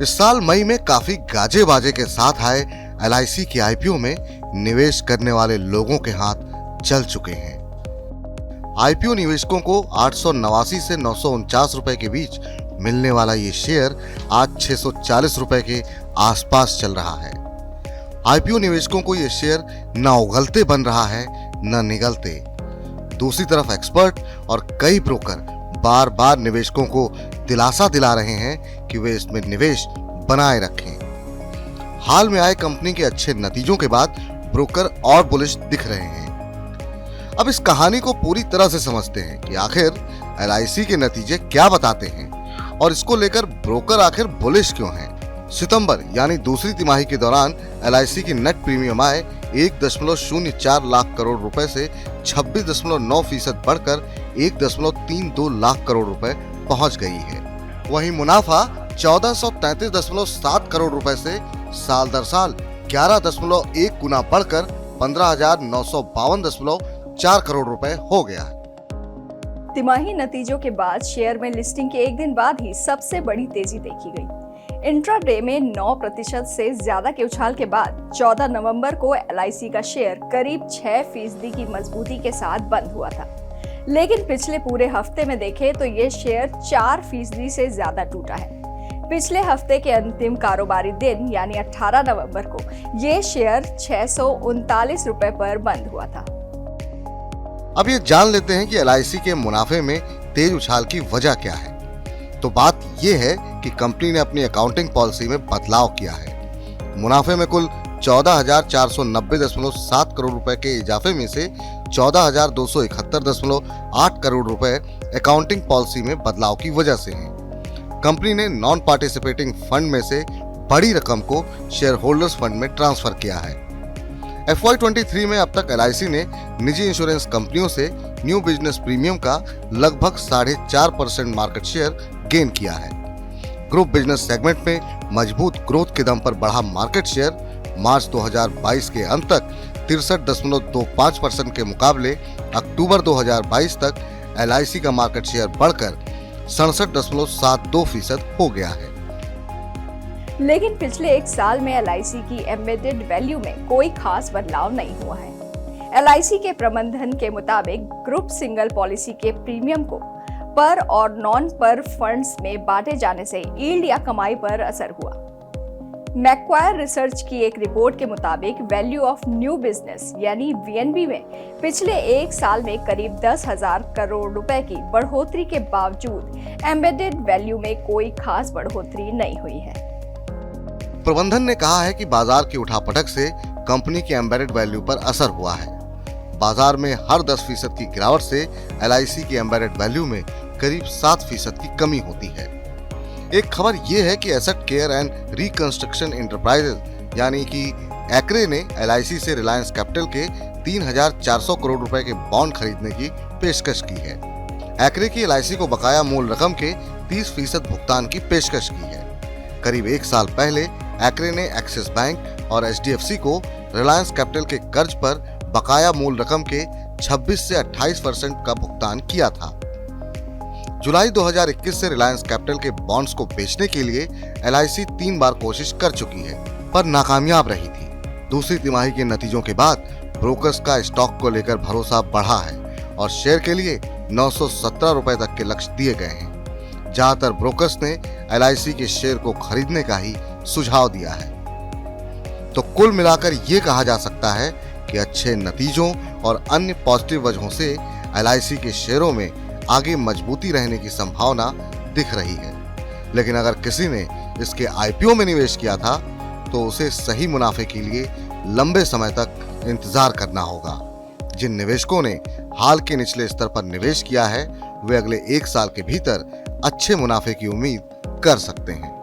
इस साल मई में काफी गाजे बाजे के साथ आए LIC की IPO में निवेश करने वाले लोगों के हाथ चल चुके हैं। IPO निवेशकों को 889 से 949 रुपए के बीच मिलने वाला ये शेयर आज 640 रुपए के आसपास चल रहा है। IPO निवेशकों को ये शेयर न उगलते बन रहा है न निगलते। दूसरी तरफ एक्सपर्ट और कई ब्रोकर बार बार निवेशकों को दिलासा दिला रहे हैं कि वे इसमें निवेश बनाए रखें। हाल में आए कंपनी के अच्छे नतीजों के बाद ब्रोकर और बुलिश दिख रहे हैं। अब इस कहानी को पूरी तरह से समझते हैं कि आखिर LIC के नतीजे क्या बताते हैं और इसको लेकर ब्रोकर आखिर बुलिश क्यों हैं। सितंबर यानी दूसरी तिमाही के दौरान LIC की नेट प्रीमियम आय 1.04 लाख करोड़ रुपए से 26.9% बढ़कर 1.32 लाख करोड़ रुपए पहुंच गई है। वहीं मुनाफा 1433.7 करोड़ रुपए से साल दर साल 11.1 गुना बढ़कर 15,952.4 करोड़ रुपए हो गया है। तिमाही नतीजों के बाद शेयर में लिस्टिंग के एक दिन बाद ही सबसे बड़ी तेजी देखी गई। इंट्राडे में 9% से ज्यादा के उछाल के बाद 14 नवंबर को LIC का शेयर करीब 6% की मजबूती के साथ बंद हुआ था, लेकिन पिछले पूरे हफ्ते में देखें तो ये शेयर 4% से ज्यादा टूटा है। पिछले हफ्ते के अंतिम कारोबारी दिन यानी 18 नवंबर को ये शेयर 639 रुपए पर बंद हुआ था। अब ये जान लेते हैं कि LIC के मुनाफे में तेज उछाल की वजह क्या है। तो बात यह है कि कंपनी ने अपनी अकाउंटिंग पॉलिसी में बदलाव किया है। मुनाफे में कुल 14,490.7 करोड़ रुपए के इजाफे में से 14,271.8 करोड़ रुपए अकाउंटिंग पॉलिसी में बदलाव की वजह से हैं। कंपनी ने नॉन पार्टिसिपेटिंग फंड में से बड़ी रकम को शेयर होल्डर्स फंड में ट्रांसफर किया है। FY23 में अब तक LIC ने निजी इंश्योरेंस कंपनियों से न्यू बिजनेस प्रीमियम का लगभग 4.5% मार्केट शेयर गेन किया है। ग्रुप बिजनेस सेगमेंट में मजबूत ग्रोथ के दम पर बढ़ा मार्केट शेयर मार्च 2022 के अंत तक 63.25% के मुकाबले अक्टूबर 2022 तक LIC का मार्केट शेयर बढ़कर 67.72% हो गया है। लेकिन पिछले एक साल में LIC की एम्बेडेड वैल्यू में कोई खास बदलाव नहीं हुआ है। LIC के प्रबंधन के मुताबिक ग्रुप सिंगल पॉलिसी के प्रीमियम को पर और नॉन पर फंड्स में बांटे जाने से यील्ड या कमाई पर असर हुआ। मैक्वायर रिसर्च की एक रिपोर्ट के मुताबिक वैल्यू ऑफ न्यू बिजनेस यानी VNB में पिछले एक साल में करीब 10,000 करोड़ रुपए की बढ़ोतरी के बावजूद एम्बेडेड वैल्यू में कोई खास बढ़ोतरी नहीं हुई है। प्रबंधन ने कहा है कि बाजार की उठापटक से कंपनी की एम्बेडेड वैल्यू पर असर हुआ है। बाजार में हर 10% की गिरावट से LIC की एम्बेडेड वैल्यू में करीब 7% की कमी होती है। एक खबर यह है कि asset care and reconstruction enterprises यानी कि एक्रे ने LIC से रिलायंस कैपिटल के 3,400 करोड़ रुपए के बॉन्ड खरीदने की पेशकश की है। एक्रे की LIC को बकाया मूल रकम के 30% भुगतान की पेशकश की है। करीब एक साल पहले एक्रे ने एक्सिस बैंक और HDFC को रिलायंस कैपिटल के कर्ज पर बकाया मूल रकम के 26 से 28% का भुगतान किया था। जुलाई 2021 से रिलायंस कैपिटल के बॉन्ड्स को बेचने के लिए LIC 3 बार कोशिश कर चुकी है, पर नाकामयाब रही थी। दूसरी तिमाही के नतीजों के बाद ब्रोकर्स का स्टॉक को लेकर भरोसा बढ़ा है और शेयर के लिए 917 रुपए तक के लक्ष्य दिए गए हैं। ज्यादातर ब्रोकर्स ने LIC के शेयर को खरीदने का ही सुझाव दिया है। तो कुल मिलाकर ये कहा जा सकता है कि अच्छे नतीजों और अन्य पॉजिटिव वजहों से LIC के शेयरों में आगे मजबूती रहने की संभावना दिख रही है। लेकिन अगर किसी ने इसके IPO में निवेश किया था तो उसे सही मुनाफे के लिए लंबे समय तक इंतजार करना होगा। जिन निवेशकों ने हाल के निचले स्तर पर निवेश किया है वे अगले एक साल के भीतर अच्छे मुनाफे की उम्मीद कर सकते हैं।